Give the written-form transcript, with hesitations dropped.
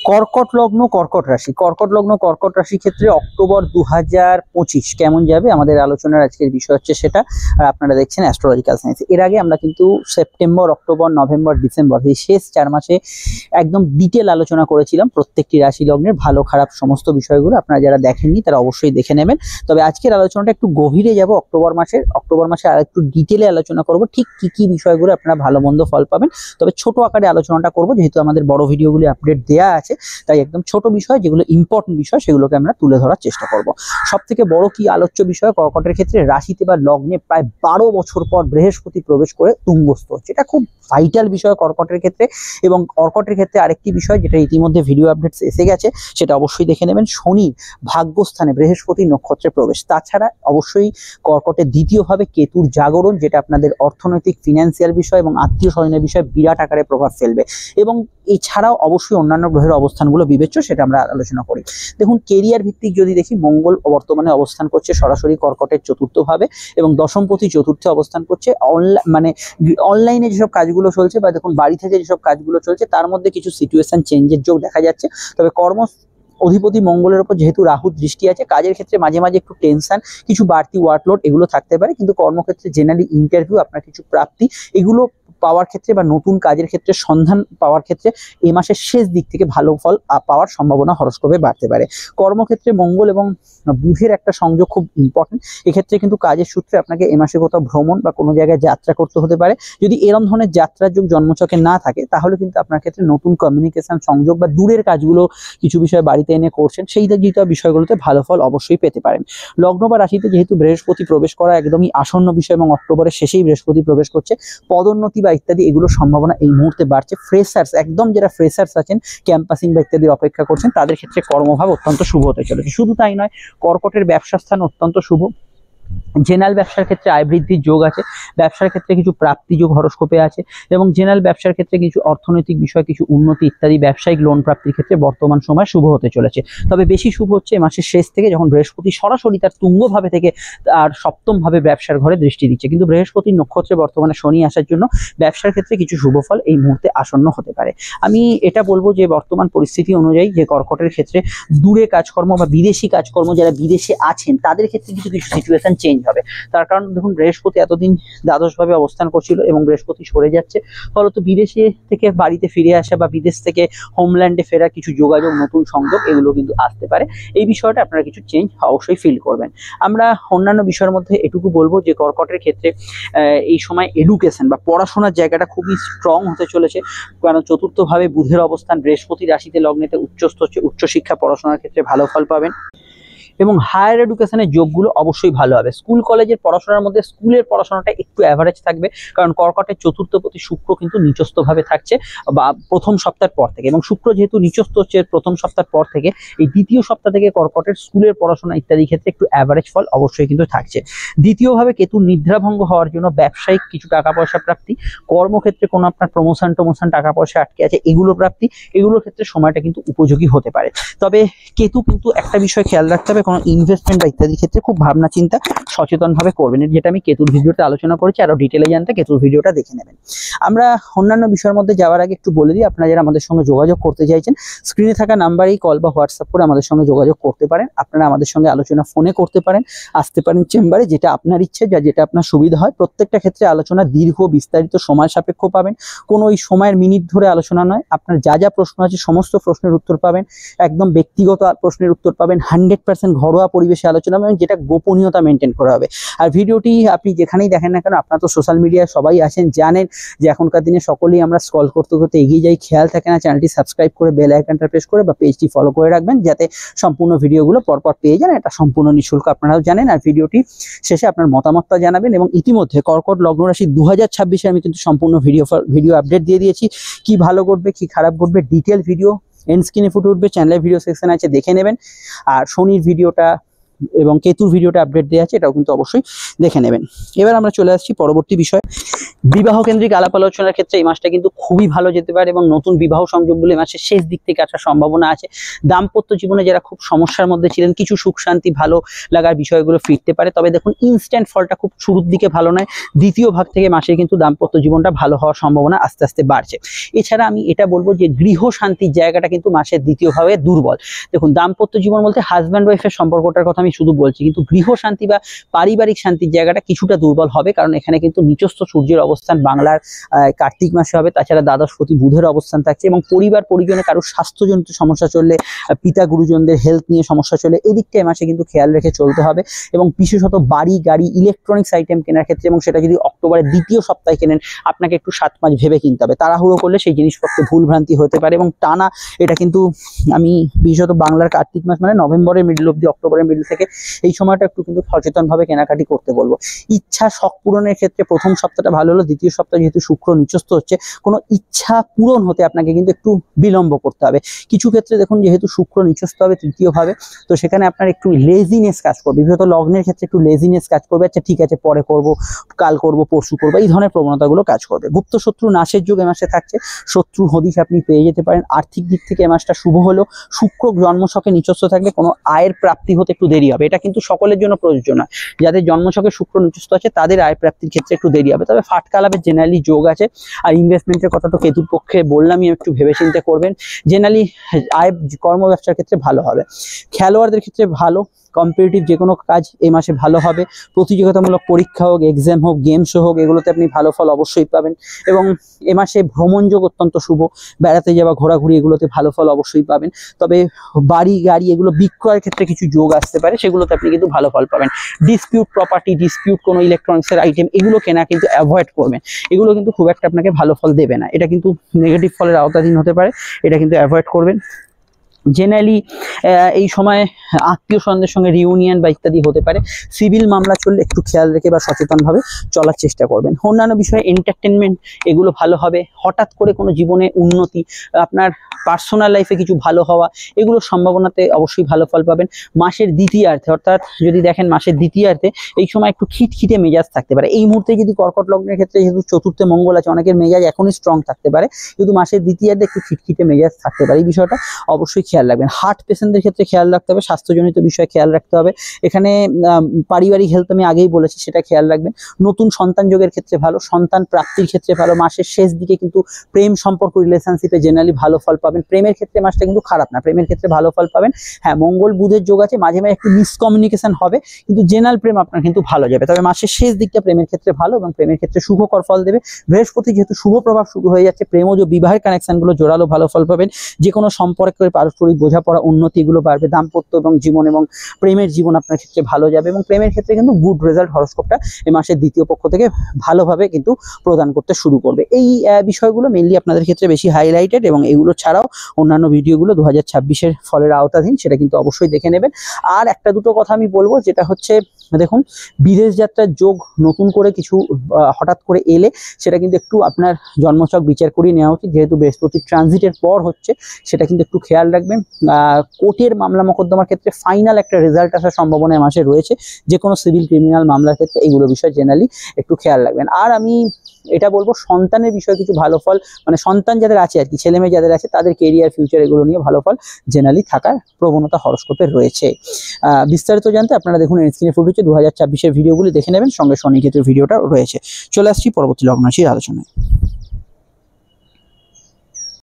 কর্কট লগ্ন কর্কট রাশি, কর্কট রাশি ক্ষেত্রে অক্টোবর 2025 কেমন যাবে আমাদের আলোচনার আজকের বিষয় হচ্ছে সেটা। আর আপনারা দেখছেন অ্যাস্ট্রোলজিক্যাল সায়েন্স। এর আগে আমরা কিন্তু সেপ্টেম্বর, অক্টোবর, নভেম্বর, ডিসেম্বর এই শেষ 4 মাসে একদম ডিটেল আলোচনা করেছিলাম প্রত্যেকটি রাশি লগ্নের ভালো খারাপ সমস্ত বিষয়গুলো। আপনারা যারা দেখেননি তারা অবশ্যই দেখে নেবেন। তবে আজকের আলোচনাটা একটু গভীরে যাব, অক্টোবর মাসে আর একটু ডিটেলে আলোচনা করব ঠিক কি কি বিষয়গুলো আপনারা ভালো মন্দ ফল পাবেন। তবে ছোট আকারে আলোচনাটা করব, যেহেতু আমাদের বড় ভিডিওগুলি আপডেট দেওয়া আছে, তাই একদম ছোট বিষয় যেগুলো ইম্পর্টেন্ট বিষয় সেগুলোকে আমরা তুলে ধরার চেষ্টা করব। সব থেকে বড় কি আলোচ্য বিষয়, কর্কটের ক্ষেত্রে রাশিতে বা লগ্নে প্রায় 12 বছর পর বৃহস্পতি প্রবেশ করে তুঙ্গস্থ হচ্ছে। এটা খুব ভাইটাল বিষয় কর্কটের ক্ষেত্রে। এবং কর্কটের ক্ষেত্রে আরেকটি বিষয় যেটা ইতিমধ্যে ভিডিও আপডেটস এসে গেছে, সেটা অবশ্যই দেখে নেবেন। শনি ভাগ্যস্থানে বৃহস্পতি নক্ষত্রে প্রবেশ। তাছাড়া অবশ্যই কর্কটের দ্বিতীয়ভাবে কেতুর জাগরণ, যেটা আপনাদের অর্থনৈতিক ফিনান্সিয়াল বিষয় এবং আত্মীয় স্বজনের বিষয়ে বিরাট আকারে প্রভাব ফেলবে। এবং এছাড়াও অবশ্যই অন্যান্য গ্রহের অবস্থানগুলো বিবেচ্য, সেটা আমরা আলোচনা করি। দেখুন, কেরিয়ার ভিত্তিক যদি দেখি, মঙ্গল বর্তমানে অবস্থান করছে সরাসরি কর্কটের চতুর্থ ভাবে এবং দশমপতি চতুর্থে অবস্থান করছে। অনলাইনে যেসব কাজগুলো চলছে বা দেখুন বাড়ি থেকে যেসব কাজগুলো চলছে তার মধ্যে কিছু সিচুয়েশন চেঞ্জের যোগ দেখা যাচ্ছে। তবে অধিপতি মঙ্গলের উপর যেহেতু রাহুর দৃষ্টি আছে, কাজের ক্ষেত্রে মাঝে মাঝে একটু টেনশন, কিছু বাড়তি ওয়ার্কলোড এগুলো থাকতে পারে। কিন্তু কর্মক্ষেত্রে জেনারেলি ইন্টারভিউ, আপনার কিছু প্রাপ্তি এগুলো পাওয়ার ক্ষেত্রে বা নতুন কাজের ক্ষেত্রে সন্ধান পাওয়ার ক্ষেত্রে এই মাসের শেষ দিক থেকে ভালো ফল পাওয়ার সম্ভাবনা হরস্কোপে বাড়তে পারে। কর্মক্ষেত্রে মঙ্গল এবং বুধের একটা সংযোগ খুব ইম্পর্টেন্ট। এক্ষেত্রে কিন্তু কাজের সূত্রে আপনাকে এ মাসে কোথাও ভ্রমণ বা কোনো জায়গায় যাত্রা করতে হতে পারে। যদি এরকম ধরনের যাত্রার যোগ জন্মছকে না থাকে তাহলে কিন্তু আপনার ক্ষেত্রে নতুন কমিউনিকেশন সংযোগ বা দূরের কাজগুলো কিছু বিষয় বাড়িতে এনে করছেন, সেই বিষয়গুলোতে ভালো ফল অবশ্যই পেতে পারেন। লগ্ন বা রাশিতে যেহেতু বৃহস্পতি প্রবেশ করা একদমই আসন্ন বিষয় এবং অক্টোবরের শেষেই বৃহস্পতি প্রবেশ করছে, পদোন্নতি বা ইত্যাদি এগুলোর সম্ভাবনা এই মুহূর্তে বাড়ছে। ফ্রেশার্স, একদম যারা ফ্রেশার্স আছেন, ক্যাম্পাসিং বা ইত্যাদির অপেক্ষা করছেন, তাদের ক্ষেত্রে কর্মভাব অত্যন্ত শুভ হতে চলেছে। শুধু তাই নয়, কর্কটের ব্যবসা স্থান অত্যন্ত শুভ। জেনারেল ব্যবসার ক্ষেত্রে আয় বৃদ্ধির যোগ আছে, ব্যবসার ক্ষেত্রে কিছু প্রাপ্তি যোগ হরস্কোপে আছে এবং জেনারেল ব্যবসার ক্ষেত্রে কিছু অর্থনৈতিক বিষয়, কিছু উন্নতি ইত্যাদি ব্যবসায়িক লোন প্রাপ্তির ক্ষেত্রে বর্তমান সময় শুভ হতে চলেছে। তবে বেশি শুভ হচ্ছে মাসের শেষ থেকে, যখন বৃহস্পতি সরাসরি তার তুঙ্গভাবে থেকে আর সপ্তম ভাবে ব্যবসার ঘরে দৃষ্টি দিচ্ছে। কিন্তু বৃহস্পতির নক্ষত্রে বর্তমানে শনি আসার জন্য ব্যবসার ক্ষেত্রে কিছু শুভ ফল এই মুহূর্তে আসন্ন হতে পারে। আমি এটা বলবো যে বর্তমান পরিস্থিতি অনুযায়ী যে কর্কটের ক্ষেত্রে দূরে কাজকর্ম বা বিদেশি কাজকর্ম, যারা বিদেশে আছেন তাদের ক্ষেত্রে কিছু কিছু সিচুয়েশন চেঞ্জ হবে। তার কারণ দেখুন, বৃহস্পতি এতদিন দ্বাদশ ভাবে অবস্থান করছিল এবং বৃহস্পতি সরে যাচ্ছে, ফলত বিদেশে থেকে বাড়িতে ফিরে আসা বা বিদেশ থেকে হোমল্যান্ডে ফেরা কিছু যোগাযোগ, নতুন সংযোগ এগুলো কিন্তু আসতে পারে। এই বিষয়টা আপনারা কিছু চেঞ্জ অবশ্যই ফিল করবেন। আমরা অন্যান্য বিষয়ের মধ্যে এটুকু বলবো যে কর্কটের ক্ষেত্রে এই সময় এডুকেশন বা পড়াশোনার জায়গাটা খুবই স্ট্রং হতে চলেছে। কারণ চতুর্থ ভাবে বুধের অবস্থান, বৃহস্পতি রাশিতে লগ্নেতে উচ্চস্থ হচ্ছে, উচ্চশিক্ষা পড়াশোনার ক্ষেত্রে ভালো ফল পাবেন এবং হায়ার এডুকেশনের যোগগুলো অবশ্যই ভালো হবে। স্কুল কলেজের পড়াশোনার মধ্যে স্কুলের পড়াশোনাটা একটু অ্যাভারেজ থাকবে, কারণ কর্কটের চতুর্থপতি শুক্র কিন্তু নিচস্থভাবে থাকছে বা প্রথম সপ্তাহের পর থেকে, এবং শুক্র যেহেতু নিচস্থ হচ্ছে প্রথম সপ্তাহের পর থেকে, এই দ্বিতীয় সপ্তাহ থেকে কর্কটের স্কুলের পড়াশোনা ইত্যাদি ক্ষেত্রে একটু অ্যাভারেজ ফল অবশ্যই কিন্তু থাকছে। দ্বিতীয়ভাবে কেতু নিদ্রাভঙ্গ হওয়ার জন্য ব্যবসায়িক কিছু টাকা পয়সা প্রাপ্তি, কর্মক্ষেত্রে কোনো আপনার প্রমোশন টাকা পয়সা আটকে আছে এগুলো প্রাপ্তি, এগুলোর ক্ষেত্রে সময়টা কিন্তু উপযোগী হতে পারে। তবে কেতু কিন্তু একটা বিষয় খেয়াল রাখতে হবে, কোনো ইনভেস্টমেন্ট বা ইত্যাদি ক্ষেত্রে খুব ভাবনা চিন্তা সচেতন ভাবে করবেন, যেটা আমি কেতুর ভিডিওতে আলোচনা করেছি। আরো ডিটেলে জানতে কেতুর ভিডিওটা দেখে নেবেন। আমরা অন্যান্য বিষয়ের মধ্যে যাওয়ার আগে একটু বলে দিই, আপনারা যারা আমাদের সঙ্গে যোগাযোগ করতে চাইছেন, স্ক্রিনে থাকা নাম্বারেই কল বা হোয়াটসঅ্যাপ করে আমাদের সঙ্গে যোগাযোগ করতে পারেন। আপনারা আমাদের সঙ্গে আলোচনা ফোনে করতে পারেন, আসতে পারেন চেম্বারে, যেটা আপনার ইচ্ছে, যেটা আপনার সুবিধা হয়। প্রত্যেকটা ক্ষেত্রে আলোচনা দীর্ঘ বিস্তারিত সময় সাপেক্ষ পাবেন, কোনো ওই সময়ের মিনিট ধরে আলোচনা নয়। আপনার যা যা প্রশ্ন আছে সমস্ত প্রশ্নের উত্তর পাবেন, একদম ব্যক্তিগত প্রশ্নের উত্তর পাবেন, 100% ঘরোয়া পরিবেশে আলোচনা পাবেন, যেটা গোপনীয়তা মেনটেন করা হবে। আর ভিডিওটি আপনি যেখানেই দেখেন না কেন, আপনারা তো সোশ্যাল মিডিয়ায় সবাই আছেন, জানেন যে এখনকার দিনে সকলেই আমরা স্ক্রল করতে করতে এগিয়ে যাই, খেয়াল থাকে না চ্যানেলটি সাবস্ক্রাইব করে বেল আইকনটা প্রেস করে বা পেজটি ফলো করে রাখবেন, যাতে সম্পূর্ণ ভিডিওগুলো পরপর পেয়ে যান। এটা সম্পূর্ণ নিঃশুল্ক, আপনারাও জানেন। আর ভিডিওটি শেষে আপনার মতামতটা জানাবেন। এবং ইতিমধ্যে কর্কট লগ্ন রাশি 2026-এ আমি কিন্তু সম্পূর্ণ ভিডিও আপডেট দিয়ে দিয়েছি, কি ভালো ঘটবে কি খারাপ ঘটবে ডিটেল ভিডিও এন্ড স্ক্রিনে ফুটে উঠবে, চ্যানেলের ভিডিও সেকশন আছে, দেখে নেবেন। আর শনির ভিডিওটা এবং কেতুর ভিডিওটা আপডেট দেওয়া আছে, এটাও কিন্তু অবশ্যই দেখে নেবেন। এবার আমরা চলে আসছি পরবর্তী বিষয়। বিবাহ কেন্দ্রিক আলাপ আলোচনার ক্ষেত্রে এই মাসটা কিন্তু খুবই ভালো যেতে পারে এবং নতুন বিবাহ সংযোগগুলো এই মাসের শেষ দিক থেকে আসার সম্ভাবনা আছে। দাম্পত্য জীবনে যারা খুব সমস্যার মধ্যে ছিলেন, কিছু সুখ শান্তি ভালো লাগার বিষয়গুলো ফিরতে পারে। তবে দেখুন, ইনস্ট্যান্ট ফলটা খুব শুরুর দিকে ভালো নয়, দ্বিতীয় ভাগ থেকে মাসে কিন্তু দাম্পত্য জীবনটা ভালো হওয়ার সম্ভাবনা আস্তে আস্তে বাড়ছে। এছাড়া আমি এটা বলবো যে গৃহ শান্তির জায়গাটা কিন্তু মাসের দ্বিতীয়ভাবে দুর্বল। দেখুন, দাম্পত্য জীবন বলতে হাজব্যান্ড ওয়াইফের সম্পর্কটার কথা আমি শুধু বলছি, কিন্তু গৃহ শান্তি বা পারিবারিক শান্তির জায়গাটা কিছুটা দুর্বল হবে, কারণ এখানে কিন্তু নিচস্থ সূর্যের অবস্থান বাংলার কার্তিক মাসে হবে। তাছাড়া দ্বাদশপতি বুধের অবস্থান থাকছে এবং পরিবার পরিজনে কারো স্বাস্থ্যজনিত সমস্যা চললে, পিতা গুরুজনদের হেলথ নিয়ে সমস্যা চলে, এদিকটা এই মাসে কিন্তু খেয়াল রেখে চলতে হবে। এবং বিশেষত বাড়ি গাড়ি ইলেকট্রনিক্স আইটেম কেনার ক্ষেত্রে, এবং সেটা যদি অক্টোবরের দ্বিতীয় সপ্তাহে কেনেন, আপনাকে একটু 7 মাস ভেবে কিনতে হবে। তাড়াহুড়ো করলে সেই জিনিসপত্রে ভুলভ্রান্তি হতে পারে এবং টানা, এটা কিন্তু আমি বিশেষত বাংলার কার্তিক মাস মানে নভেম্বরের মিডল অব্দি অক্টোবরের মিডল থেকে এই সময়টা একটু কিন্তু সচেতনভাবে কেনাকাটি করতে বলবো। ইচ্ছা শখ পূরণের ক্ষেত্রে প্রথম সপ্তাহটা ভালো হলো, দ্বিতীয় সপ্তাহ যেহেতু শুক্র নিচস্থ হচ্ছে, কোনো ইচ্ছা পূরণ হতে আপনাকে কিন্তু একটু বিলম্ব করতে হবে। কিছু ক্ষেত্রে দেখুন, যেহেতু শুক্র নিচস্থ হবে তৃতীয়ভাবে, তো সেখানে আপনার একটু লেজিনেস কাজ করবে, বিশেষত লগ্নের ক্ষেত্রে একটু লেজিনেস কাজ করবে। আচ্ছা ঠিক আছে, পরে করব, কাল করব, পরশু করবো, এই ধরনের প্রবণতাগুলো কাজ করবে। গুপ্ত শত্রু নাশের যুগ এ মাসে থাকছে, শত্রু হদিশ আপনি পেয়ে যেতে পারেন। আর্থিক দিক থেকে এ মাসটা শুভ হলো, শুক্র জন্মছকে নিচস্থ থাকলে কোনো আয়ের প্রাপ্তি হতে একটু দেরি হবে। এটা কিন্তু সকলের জন্য প্রযোজ্য নয়, যাদের জন্মছকে শুক্র নিচস্থ আছে তাদের আয় প্রাপ্তির ক্ষেত্রে একটু দেরি হবে। তবে ফাটকা লাভের জেনারেলি যোগ আছে। আর ইনভেস্টমেন্টের কথা তো কেতুর পক্ষে বললামই, একটু ভেবেচিন্তে করবেন। জেনারেলি আয় কর্ম ব্যবসার ক্ষেত্রে ভালো হবে। খেলোয়াড়দের ক্ষেত্রে ভালো, কম্পিটিটিভ যে কোনো কাজ এই মাসে ভালো হবে। প্রতিযোগিতামূলক পরীক্ষা হোক, এক্সাম হোক, গেমস হোক, এগুলোতে আপনি ভালো ফল অবশ্যই পাবেন। এবং এ মাসে ভ্রমণ যোগ অত্যন্ত শুভ, বেড়াতে যাওয়া, ঘোরাঘুরি, এগুলোতে ভালো ফল অবশ্যই পাবেন। তবে বাড়ি গাড়ি এগুলো বিক্রয়ের ক্ষেত্রে কিছু যোগ আসতে পারে, সেগুলোতে আপনি কিন্তু ভালো ফল পাবেন। ডিসপিউট প্রপার্টি, ডিসপিউট কোনো ইলেকট্রনিক্সের আইটেম, এগুলো কেনা কিন্তু অ্যাভয়েড করবেন। এগুলো কিন্তু খুব একটা আপনাকে ভালো ফল দেবে না, এটা কিন্তু নেগেটিভ ফলের আওতাধীন হতে পারে, এটা কিন্তু অ্যাভয়েড করবেন। জেনারেলি এই সময় আত্মীয় স্বজনদের সঙ্গে রিউনিয়ন বা ইত্যাদি হতে পারে। সিভিল মামলা চললে একটু খেয়াল রেখে বা সচেতনভাবে চলার চেষ্টা করবেন। অন্যান্য বিষয়ে এন্টারটেনমেন্ট এগুলো ভালো হবে। হঠাৎ করে কোনো জীবনে উন্নতি, আপনার পার্সোনাল লাইফে কিছু ভালো হওয়া, এগুলোর সম্ভাবনাতে অবশ্যই ভালো ফল পাবেন। মাসের দ্বিতীয়ার্ধে, অর্থাৎ যদি দেখেন মাসের দ্বিতীয়ার্ধে, এই সময় একটু খিটখিটে মেজাজ থাকতে পারে। এই মুহূর্তে যদি কর্কট লগ্নের ক্ষেত্রে যেহেতু চতুর্থে মঙ্গল আছে, অনেকের মেজাজ এখনই স্ট্রং থাকতে পারে, কিন্তু মাসের দ্বিতীয়ার্ধে একটু খিটখিটে মেজাজ থাকতে পারে। এই বিষয়টা অবশ্যই খেয়াল রাখবেন। হার্ট পেশেন্টদের ক্ষেত্রে খেয়াল রাখতে হবে, স্বাস্থ্যজনিত বিষয়ে খেয়াল রাখতে হবে। এখানে পারিবারিক হেলথ আমি আগেই বলেছি, সেটা খেয়াল রাখবেন। নতুন সন্তান যোগের ক্ষেত্রে ভালো, সন্তান প্রাপ্তির ক্ষেত্রে ভালো। মাসের শেষ দিকে কিন্তু প্রেম সম্পর্ক, রিলেশনশিপে জেনারেলি ভালো ফল পাবেন। প্রেমের ক্ষেত্রে মাসটা কিন্তু খারাপ না, প্রেমের ক্ষেত্রে ভালো ফল পাবেন। হ্যাঁ, মঙ্গল বুধের যোগ আছে, মাঝে মাঝে একটু মিসকমিউনিকেশন হবে, কিন্তু জেনারেল প্রেম আপনার কিন্তু ভালো যাবে। তবে মাসের শেষ দিকটা প্রেমের ক্ষেত্রে ভালো এবং প্রেমের ক্ষেত্রে শুভকর ফল দেবে। বৃহস্পতি যেহেতু শুভ প্রভাব শুরু হয়ে যাচ্ছে, প্রেমজ বিবাহের কানেকশনগুলো জোরালো ভালো ফল পাবেন। যে কোনো সম্পর্কের পারস্পরিক বোঝাপড়া, উন্নতি, এগুলো বাড়বে। দাম্পত্য এবং জীবন এবং প্রেমের জীবন আপনার ক্ষেত্রে ভালো যাবে এবং প্রেমের ক্ষেত্রে কিন্তু গুড রেজাল্ট হরোস্কোপটা এই মাসের দ্বিতীয় পক্ষ থেকে ভালোভাবে কিন্তু প্রদান করতে শুরু করবে। এই বিষয়গুলো মেইনলি আপনাদের ক্ষেত্রে বেশি হাইলাইটেড এবং এগুলো ছাড়াও অন্যান্য ভিডিওগুলো 2026-এর ফলের আওতাধীন, সেটা কিন্তু অবশ্যই দেখে নেবেন। আর একটা দুটো কথা আমি বলবো, যেটা হচ্ছে দেখুন, বিদেশ যাত্রার যোগ নতুন করে কিছু হঠাৎ করে এলে সেটা কিন্তু একটু আপনার জন্মছক বিচার করিয়ে নেওয়া উচিত। যেহেতু বৃহস্পতি ট্রানজিটের পর হচ্ছে, সেটা কিন্তু একটু খেয়াল রাখবেন। কোর্টের মামলা মোকদ্দমার ক্ষেত্রে ফাইনাল একটা রেজাল্ট আসার সম্ভাবনা এই মাসে রয়েছে। যে কোনো সিভিল ক্রিমিনাল মামলার ক্ষেত্রে এইগুলো বিষয় জেনারেলি একটু খেয়াল রাখবেন। আর আমি এটা বলবো, সন্তানের বিষয়ে কিছু ভালো ফল, মানে সন্তান যাদের আছে আর কি, ছেলে মেয়ে যাদের আছে, তাদের কেরিয়ার, ফিউচার, এগুলো নিয়ে ভালো ফল জেনারেলি থাকার প্রবণতা হরোস্কোপের রয়েছে। বিস্তারিত জানতে আপনারা দেখুন স্ক্রিনে ফুট হচ্ছে 2026-এর ভিডিওগুলি দেখে নেবেন, সঙ্গে শনি কেতুর ভিডিওটা রয়েছে। চলে আসছি পরবর্তী লগ্ন রাশির আলোচনায়।